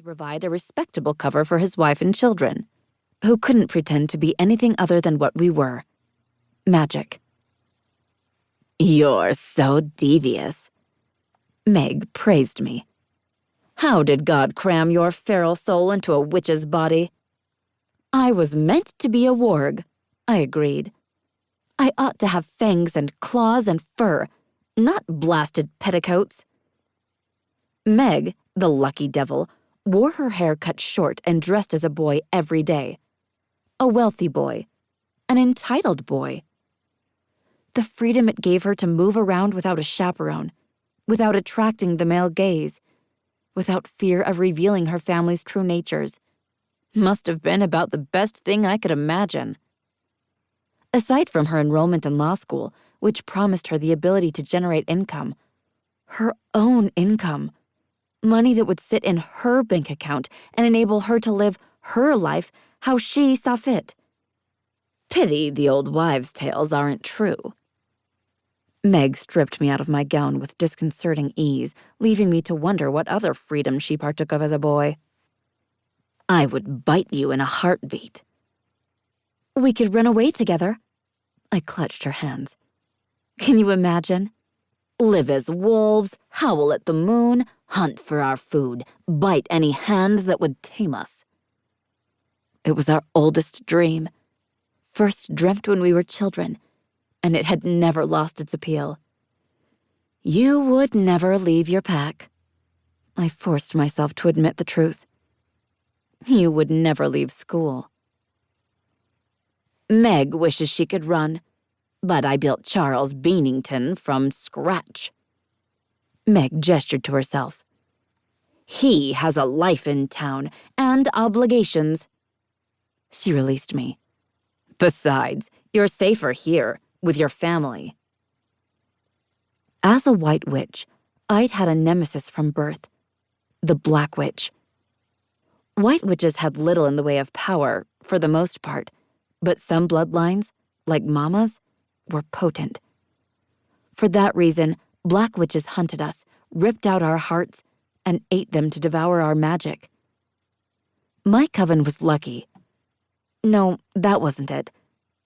to provide a respectable cover for his wife and children, who couldn't pretend to be anything other than what we were. Magic. "You're so devious." Meg praised me. "How did God cram your feral soul into a witch's body?" "I was meant to be a warg," I agreed. "I ought to have fangs and claws and fur, not blasted petticoats." Meg, the lucky devil, wore her hair cut short and dressed as a boy every day. A wealthy boy. An entitled boy. The freedom it gave her to move around without a chaperone, without attracting the male gaze, without fear of revealing her family's true natures, must have been about the best thing I could imagine. Aside from her enrollment in law school, which promised her the ability to generate income, her own income, money that would sit in her bank account and enable her to live her life how she saw fit. Pity the old wives' tales aren't true. Meg stripped me out of my gown with disconcerting ease, leaving me to wonder what other freedom she partook of as a boy. "I would bite you in a heartbeat." "We could run away together." I clutched her hands. "Can you imagine? Live as wolves, howl at the moon, hunt for our food, bite any hand that would tame us." It was our oldest dream, first dreamt when we were children, and it had never lost its appeal. You would never leave your pack. I forced myself to admit the truth. You would never leave school. Meg wishes she could run, but I built Charles Beanington from scratch. Meg gestured to herself. He has a life in town and obligations. She released me. Besides, you're safer here, with your family. As a white witch, I'd had a nemesis from birth, the Black Witch. White witches had little in the way of power, for the most part, but some bloodlines, like Mama's, were potent. For that reason, Black witches hunted us, ripped out our hearts, and ate them to devour our magic. My coven was lucky. No, that wasn't it.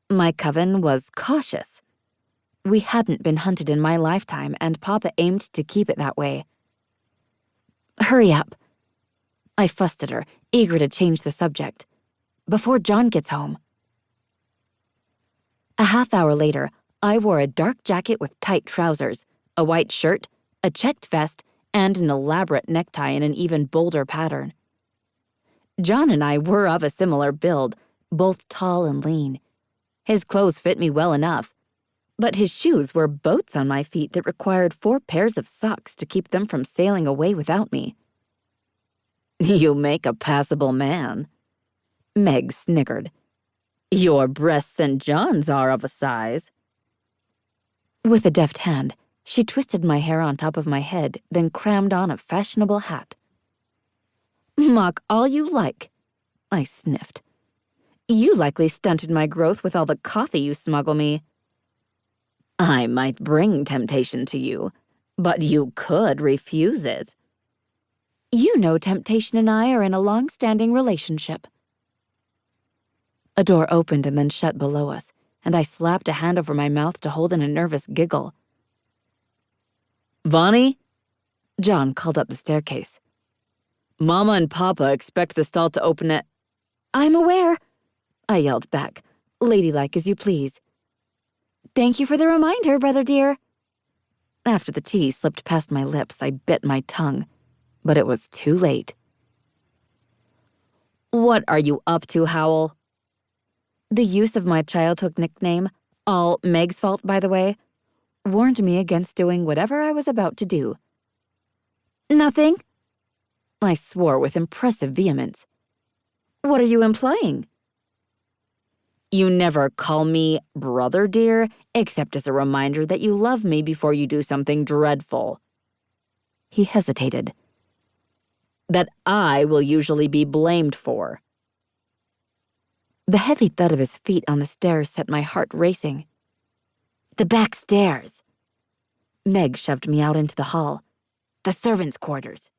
My coven was cautious. We hadn't been hunted in my lifetime, and Papa aimed to keep it that way. Hurry up. I fussed at her, eager to change the subject. Before John gets home. A half-hour later, I wore a dark jacket with tight trousers, a white shirt, a checked vest, and an elaborate necktie in an even bolder pattern. John and I were of a similar build, both tall and lean. His clothes fit me well enough, but his shoes were boats on my feet that required 4 pairs of socks to keep them from sailing away without me. You make a passable man. Meg sniggered. Your breasts and John's are of a size. With a deft hand, she twisted my hair on top of my head, then crammed on a fashionable hat. Mock all you like, I sniffed. You likely stunted my growth with all the coffee you smuggle me. I might bring temptation to you, but you could refuse it. You know temptation and I are in a long-standing relationship. A door opened and then shut below us, and I slapped a hand over my mouth to hold in a nervous giggle. Vonnie? John called up the staircase. Mama and Papa expect the stall to open at... I'm aware, I yelled back, ladylike as you please. Thank you for the reminder, brother dear. After the tea slipped past my lips, I bit my tongue, but it was too late. What are you up to, Howl? The use of my childhood nickname, all Meg's fault, by the way, warned me against doing whatever I was about to do. Nothing, I swore with impressive vehemence. What are you implying? You never call me brother dear, except as a reminder that you love me before you do something dreadful. He hesitated. That I will usually be blamed for. The heavy thud of his feet on the stairs set my heart racing. The back stairs. Meg shoved me out into the hall. The servants' quarters.